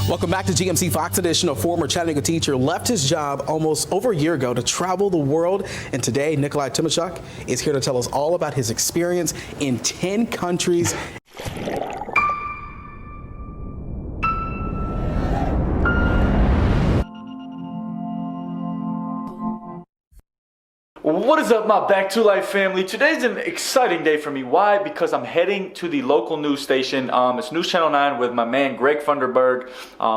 Welcome back to GMC Fox Edition. A former Chattanooga teacher left his job almost over a year ago to travel the world. And today, Nikolai Timashuk is here to tell us all about his experience in 10 countries. What is up, my Back to Life family? Today's an exciting day for me. Why? Because I'm heading to the local news station. It's News Channel 9 with my man Greg Funderburg.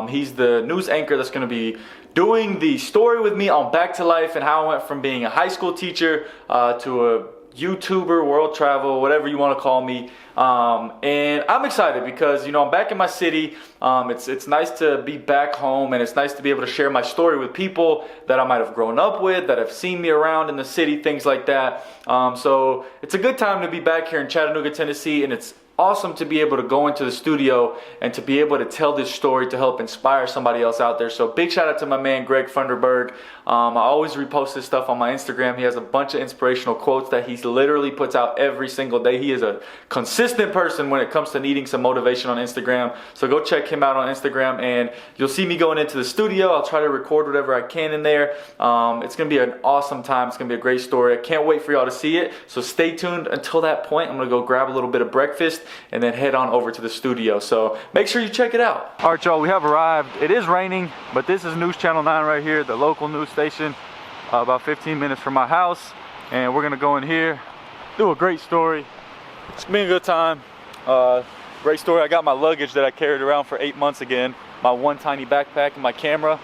He's the news anchor that's going to be doing the story with me on Back to Life and how I went from being a high school teacher to a YouTuber, world travel, whatever you want to call me. And I'm excited because, you know, I'm back in my city. It's nice to be back home, and it's nice to be able to share my story with people that I might have grown up with, that have seen me around in the city, things like that. So it's a good time to be back here in Chattanooga, Tennessee, and it's awesome to be able to go into the studio and to be able to tell this story to help inspire somebody else out there. So big shout out to my man Greg Funderburg. I always repost his stuff on my Instagram. He has a bunch of inspirational quotes that he literally puts out every single day. He is a consistent person when it comes to needing some motivation on Instagram. So go check him out on Instagram, and you'll see me going into the studio. I'll try to record whatever I can in there. It's going to be an awesome time. It's going to be a great story. I can't wait for y'all to see it. So stay tuned until that point. I'm going to go grab a little bit of breakfast and then head on over to the studio. So make sure you check it out. All right, y'all, we have arrived. It is raining, but this is News Channel 9 right here, the local news station, about 15 minutes from my house. And we're gonna go in here, do a great story. It's gonna be a good time. Great story. I got my luggage that I carried around for 8 months again, my one tiny backpack and my camera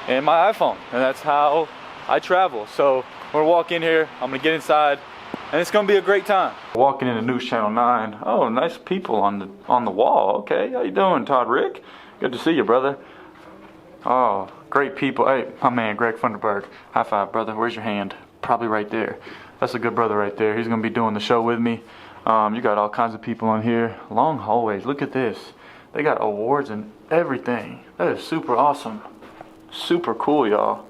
and my iPhone. And that's how I travel. So we're gonna walk in here, I'm gonna get inside, and it's gonna be a great time. Walking into News Channel 9. Oh, nice people on the wall. Okay, how you doing, Todd Rick? Good to see you, brother. Oh, great people. Hey, my man, Greg Funderburg. High five, brother. Where's your hand? Probably right there. That's a good brother right there. He's gonna be doing the show with me. You got all kinds of people on here. Long hallways. Look at this. They got awards and everything. That is super awesome. Super cool, y'all.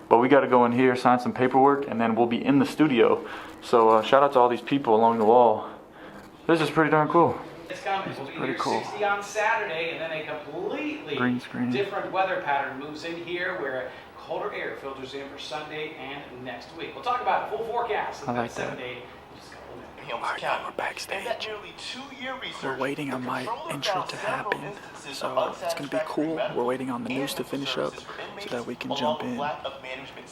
But we got to go in here, sign some paperwork, and then we'll be in the studio. So shout out to all these people along the wall. This is pretty darn cool. It's coming. This is We'll be pretty here cool. 60 on Saturday, and then a completely Green screen. different weather pattern moves in here where colder air filters in for Sunday and next week. We'll talk about a full forecast I like of that. 7 day in just a couple of minutes. Alright, now we're backstage. We're waiting on my intro to happen, so it's going to be cool. We're waiting on the news to finish up so that we can jump in,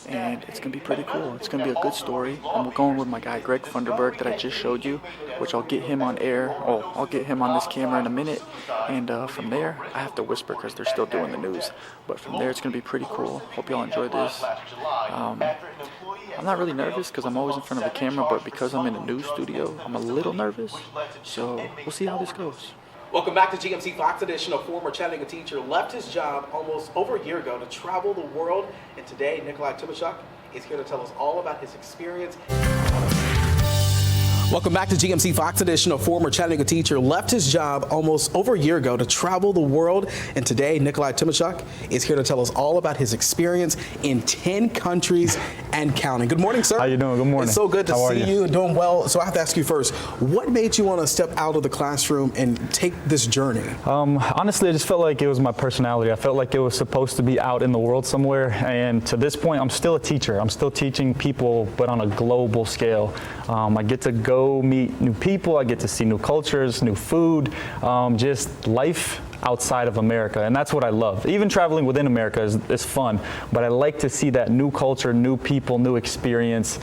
and it's going to be pretty cool. It's going to be a good story. I'm going with my guy Greg Funderburg that I just showed you, which I'll get him on air. Oh, I'll get him on this camera in a minute, and from there, I have to whisper because they're still doing the news, but from there it's going to be pretty cool. Hope y'all enjoy this. I'm not really nervous because I'm always in front of a camera, but because I'm in a news studio, I'm a little nervous, so we'll see how this goes. Welcome back to GMC Fox Edition. A former Chattanooga teacher left his job almost over a year ago to travel the world. And today, Nikolai Timashuk is here to tell us all about his experience. Welcome back to GMC Fox Edition. A former Chattanooga teacher left his job almost over a year ago to travel the world. And today, Nikolai Timashuk is here to tell us all about his experience in 10 countries and counting. Good morning, sir. How you doing? Good morning. It's so good to see you and doing well. So I have to ask you first, what made you want to step out of the classroom and take this journey? Honestly, I just felt like it was my personality. I felt like it was supposed to be out in the world somewhere. And to this point, I'm still a teacher. I'm still teaching people, but on a global scale. I get to go meet new people, I get to see new cultures, new food, just life outside of America, and that's what I love. Even traveling within America is fun, but I like to see that new culture, new people, new experience,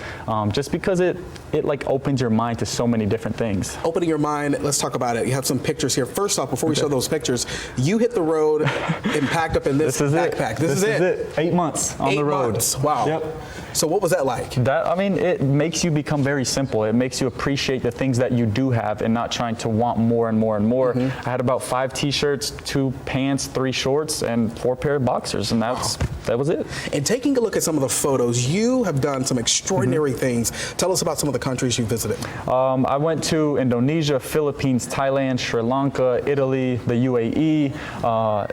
just because it like opens your mind to so many different things. Opening your mind, let's talk about it. You have some pictures here. First off, before we show those pictures, you hit the road and packed up in this backpack. This is it. 8 months on the road. 8 months. Wow. Yep. So what was that like? I mean, it makes you become very simple. It makes you appreciate the things that you do have and not trying to want more and more and more. I had about 5 t-shirts, 2 pants, 3 shorts, and 4 pair of boxers, and that was it. And taking a look at some of the photos, you have done some extraordinary things. Tell us about some of the countries you visited. I went to Indonesia, Philippines, Thailand, Sri Lanka, Italy, the UAE,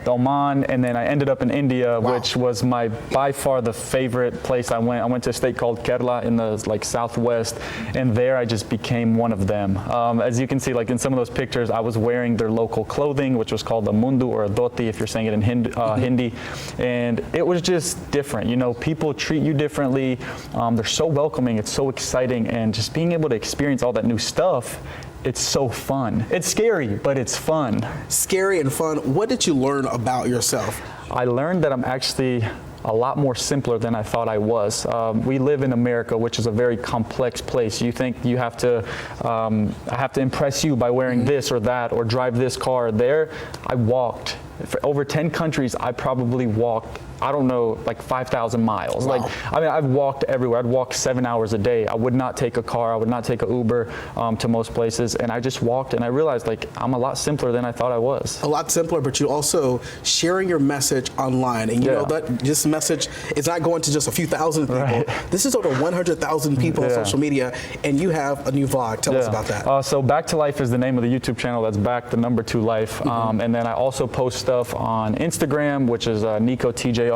Oman, and then I ended up in India, which was by far the favorite place I went. I went to a state called Kerala in the southwest, and there I just became one of them. As you can see, like in some of those pictures, I was wearing their local clothing, which was called called the Mundu or Dhoti if you're saying it in Hindi. And it was just different. You know, people treat you differently. They're so welcoming. It's so exciting. And just being able to experience all that new stuff, it's so fun. It's scary, but it's fun. Scary and fun. What did you learn about yourself? I learned that I'm actually a lot more simpler than I thought I was. We live in America, which is a very complex place. You think you have to, I have to impress you by wearing this or that or drive this car. There, I walked. For over 10 countries, I probably walked, I don't know, like 5,000 miles. Wow. Like, I mean, I've walked everywhere. I'd walk 7 hours a day. I would not take a car. I would not take an Uber to most places. And I just walked, and I realized, like, I'm a lot simpler than I thought I was. A lot simpler, but you also sharing your message online. And you know that this message is not going to just a few thousand people. Right. This is over 100,000 people on social media, and you have a new vlog. Tell us about that. So Back to Life is the name of the YouTube channel. That's Back the number 2 Life. And then I also post stuff on Instagram, which is Nico TJR.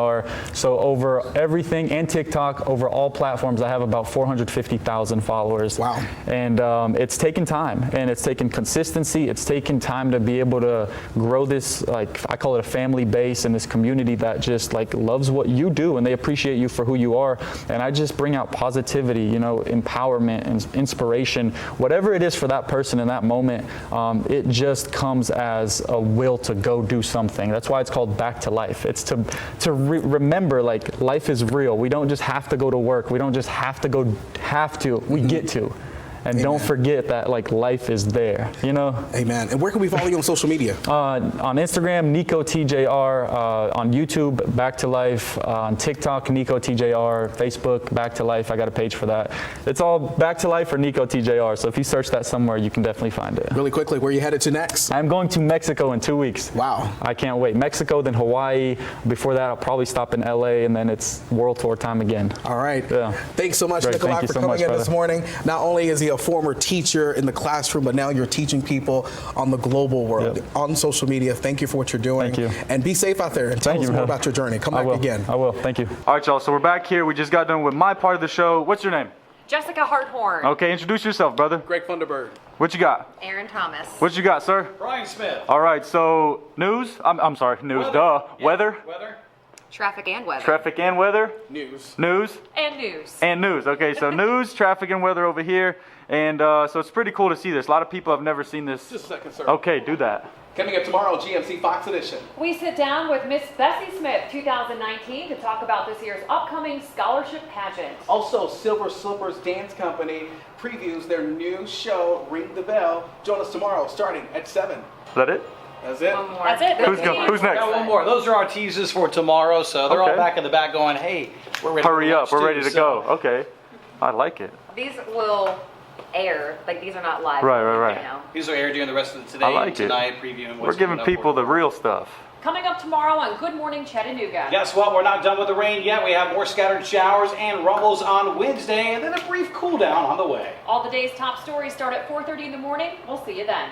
So over everything, and TikTok, over all platforms, I have about 450,000 followers. Wow. And it's taken time, and it's taken consistency. It's taken time to be able to grow this, like, I call it a family base, and this community that just like loves what you do, and they appreciate you for who you are. And I just bring out positivity, you know, empowerment and inspiration, whatever it is for that person in that moment. It just comes as a will to go do something. That's why it's called Back to Life. It's to remember, like, life is real. We don't just have to go to work. We don't just have to go, we get to. And Amen. Don't forget that, like, life is there, you know? Amen. And where can we follow you on social media? On Instagram, Nico TJR. On YouTube, Back to Life. On TikTok, Nico TJR. Facebook, Back to Life. I got a page for that. It's all Back to Life or Nico TJR. So if you search that somewhere, you can definitely find it. Really quickly, where are you headed to next? I'm going to Mexico in 2 weeks. Wow. I can't wait. Mexico, then Hawaii. Before that, I'll probably stop in LA, and then it's world tour time again. All right. Yeah. Thanks so much, Great. Nikolai, Thank you for so coming much, in brother. this morning. Not only is he a former teacher in the classroom, but now you're teaching people on the global world, on social media. Thank you for what you're doing. Thank you. And be safe out there, and tell us more about your journey. Come back again. I will. Thank you. All right, y'all. So we're back here. We just got done with my part of the show. What's your name? Jessica Harthorn. Okay, introduce yourself, brother. Greg Funderburg. What you got? Aaron Thomas. What you got, sir? Brian Smith. All right, so news. I'm sorry, news. Duh. Yeah. Weather. Traffic and weather. Traffic and weather. News. News. And news. And news. Okay, so news, traffic, and weather over here. And so it's pretty cool to see this. A lot of people have never seen this. Just a second, sir. Okay, do that. Coming up tomorrow, GMC Fox Edition. We sit down with Miss Bessie Smith 2019 to talk about this year's upcoming scholarship pageant. Also, Silver Slippers Dance Company previews their new show, Ring the Bell. Join us tomorrow, starting at 7. Is that it? That's it. One more. That's it. Who's next? Got one more. Those are our teasers for tomorrow, so they're all Okay. back in the back going, hey, we're ready Hurry to up, watch we're too. ready to So, go. Okay, I like it. These will air. Like, these are not live. Right. You know. These will air during the rest of today I like and tonight, previewing We're what's giving coming up people for the real stuff. Coming up tomorrow on Good Morning Chattanooga. Guess what? We're not done with the rain yet. We have more scattered showers and rumbles on Wednesday, and then a brief cool down on the way. All the day's top stories start at 4:30 in the morning. We'll see you then.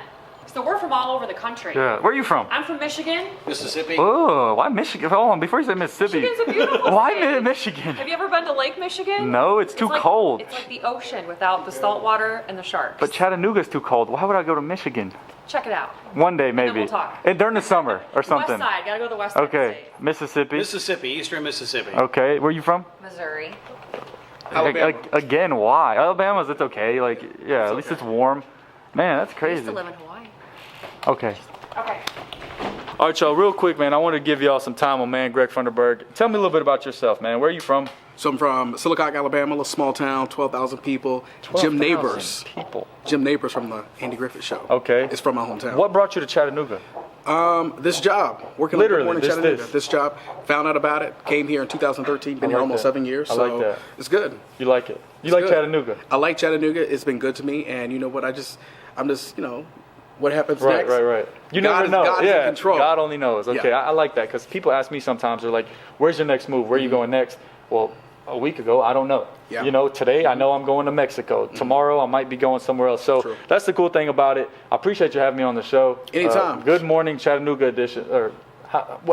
So we're from all over the country. Yeah. Where are you from? I'm from Michigan. Mississippi. Oh, why Michigan? Hold on, before you say Mississippi. Michigan's a beautiful Why state. Michigan? Have you ever been to Lake Michigan? No, it's too like, cold. It's like the ocean without the salt water and the sharks. But Chattanooga's too cold. Why would I go to Michigan? Check it out. One day, then maybe. we'll talk. And during the summer or something. West side. Gotta go to the west side of the Okay, state. Mississippi. Mississippi, eastern Mississippi. Okay, where are you from? Missouri. Alabama. Again, why? Alabama's, it's okay. Like, yeah, at least it's warm. Man, that's I used crazy. to live in Hawaii. Okay. Okay. All right, y'all, real quick, man, I want to give y'all some time on man Greg Funderburg. Tell me a little bit about yourself, man. Where are you from? So I'm from Silicotta, Alabama, a little small town, 12,000 people. 12,000 Jim Neighbors. people. Jim Neighbors from the Andy Griffith Show. Okay. It's from my hometown. What brought you to Chattanooga? This job, working Literally, on Good Morning this- Chattanooga. this. This job, found out about it, came here in 2013, been I here like almost that. 7 years, I so like that. it's good. You like it? You It's like good. Chattanooga? I like Chattanooga. It's been good to me, and you know what? I'm just, you know, what happens Right, next? right. You God never is- know. God is in Yeah, control. God only knows. Okay, Yeah. I like that because people ask me sometimes, they're like, where's your next move? Where are you going next? Well, a week ago, I don't know. Yeah. You know, today I know I'm going to Mexico. Tomorrow I might be going somewhere else. So True. that's the cool thing about it. I appreciate you having me on the show. Anytime. Good Morning Chattanooga edition, or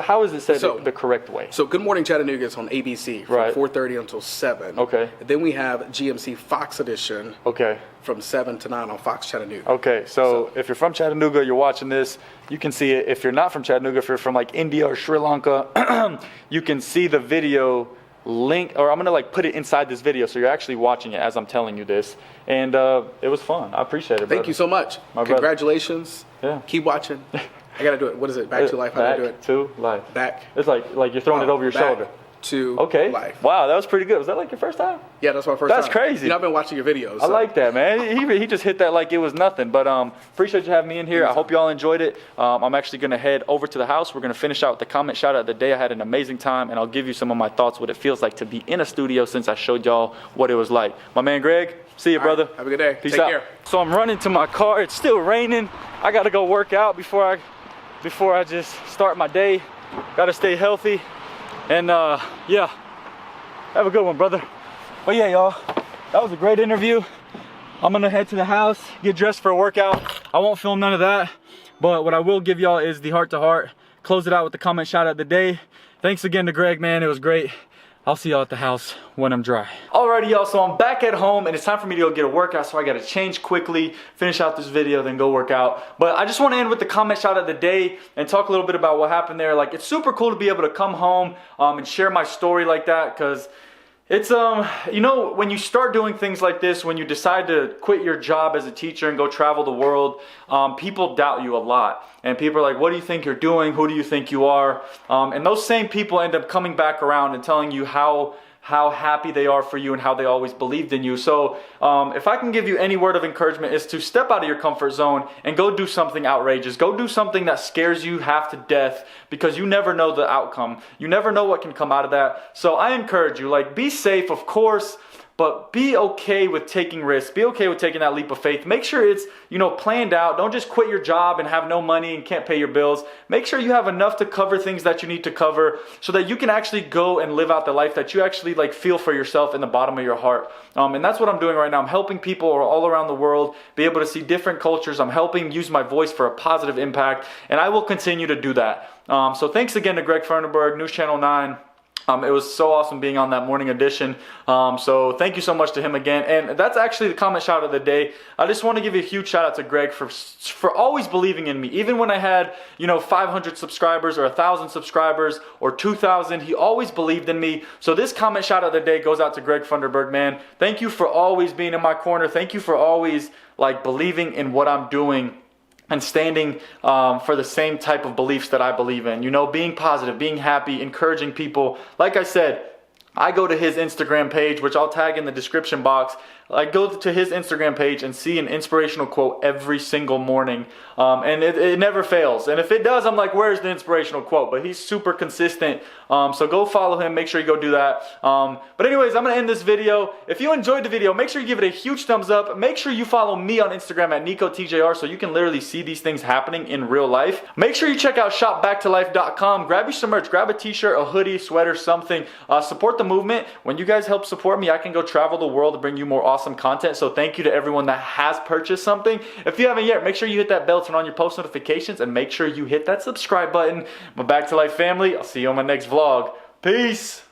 how is it said So- the correct way? So Good Morning Chattanooga is on ABC from Right. 4:30 until 7. Okay. Then we have GMC Fox Edition Okay. from 7 to 9 on Fox Chattanooga. Okay, so if you're from Chattanooga, you're watching this, you can see it. If you're not from Chattanooga, if you're from like India or Sri Lanka, you can see the video link, or I'm gonna like put it inside this video, so you're actually watching it as I'm telling you this. And it was fun. I appreciate it, brother. Thank you so much. My brother. Congratulations. Yeah. Keep watching. I gotta do it. What is it? Back to life. How Back do I do it? to life. Back. It's like you're throwing it over your back shoulder. To Okay. life. Wow, that was pretty good. Was that like your first time? Yeah, that's my first That's time. crazy. You know, I've been watching your videos. I so- like that, man. He just hit that like it was nothing. But appreciate you having me in here. I hope you all enjoyed it. I'm actually going to head over to the house. We're going to finish out with the comment shout out of the day. I had an amazing time, and I'll give you some of my thoughts, what it feels like to be in a studio since I showed y'all what it was like. My man Greg, see you, All right, brother. have a good day. Peace Take out. care. So I'm running to my car. It's still raining. I got to go work out before I just start my day. Got to stay healthy. And yeah. Have a good one, brother. But yeah, y'all, that was a great interview. I'm gonna head to the house, get dressed for a workout. I won't film none of that, but what I will give y'all is the heart to heart. Close it out with the comment shout out of the day. Thanks again to Greg, man, it was great. I'll see y'all at the house when I'm dry. Alrighty, y'all, so I'm back at home and it's time for me to go get a workout, so I gotta change quickly, finish out this video, then go work out. But I just wanna end with the comment shout of the day and talk a little bit about what happened there. Like, it's super cool to be able to come home and share my story like that, because it's, you know, when you start doing things like this, when you decide to quit your job as a teacher and go travel the world, people doubt you a lot. And people are like, what do you think you're doing? Who do you think you are? And those same people end up coming back around and telling you how happy they are for you and how they always believed in you. So if I can give you any word of encouragement, is to step out of your comfort zone and go do something outrageous. Go do something that scares you half to death, because you never know the outcome. You never know what can come out of that. So I encourage you, like, be safe, of course, but be okay with taking risks. Be okay with taking that leap of faith. Make sure it's, you know, planned out. Don't just quit your job and have no money and can't pay your bills. Make sure you have enough to cover things that you need to cover, so that you can actually go and live out the life that you actually like feel for yourself in the bottom of your heart. And that's what I'm doing right now. I'm helping people all around the world be able to see different cultures. I'm helping use my voice for a positive impact, and I will continue to do that. So thanks again to Greg Fernberg, News Channel 9. It was so awesome being on that morning edition. So thank you so much to him again. And that's actually the comment shout out of the day. I just want to give you a huge shout out to Greg for always believing in me. Even when I had, you know, 500 subscribers or 1,000 subscribers or 2,000, he always believed in me. So this comment shout out of the day goes out to Greg Funderburg, man. Thank you for always being in my corner. Thank you for always like believing in what I'm doing and standing for the same type of beliefs that I believe in. You know, being positive, being happy, encouraging people. Like I said, I go to his Instagram page, which I'll tag in the description box. I go to his Instagram page and see an inspirational quote every single morning. And it never fails. And if it does, I'm like, where's the inspirational quote? But he's super consistent. So go follow him. Make sure you go do that. But anyways, I'm going to end this video. If you enjoyed the video, make sure you give it a huge thumbs up. Make sure you follow me on Instagram at NicoTJR, so you can literally see these things happening in real life. Make sure you check out shopbacktolife.com. Grab you some merch. Grab a t-shirt, a hoodie, sweater, something. Support the movement. When you guys help support me, I can go travel the world to bring you more awesome content. So thank you to everyone that has purchased something. If you haven't yet, make sure you hit that bell, turn on your post notifications, and make sure you hit that subscribe button. My Back to Life family, I'll see you on my next vlog. Peace.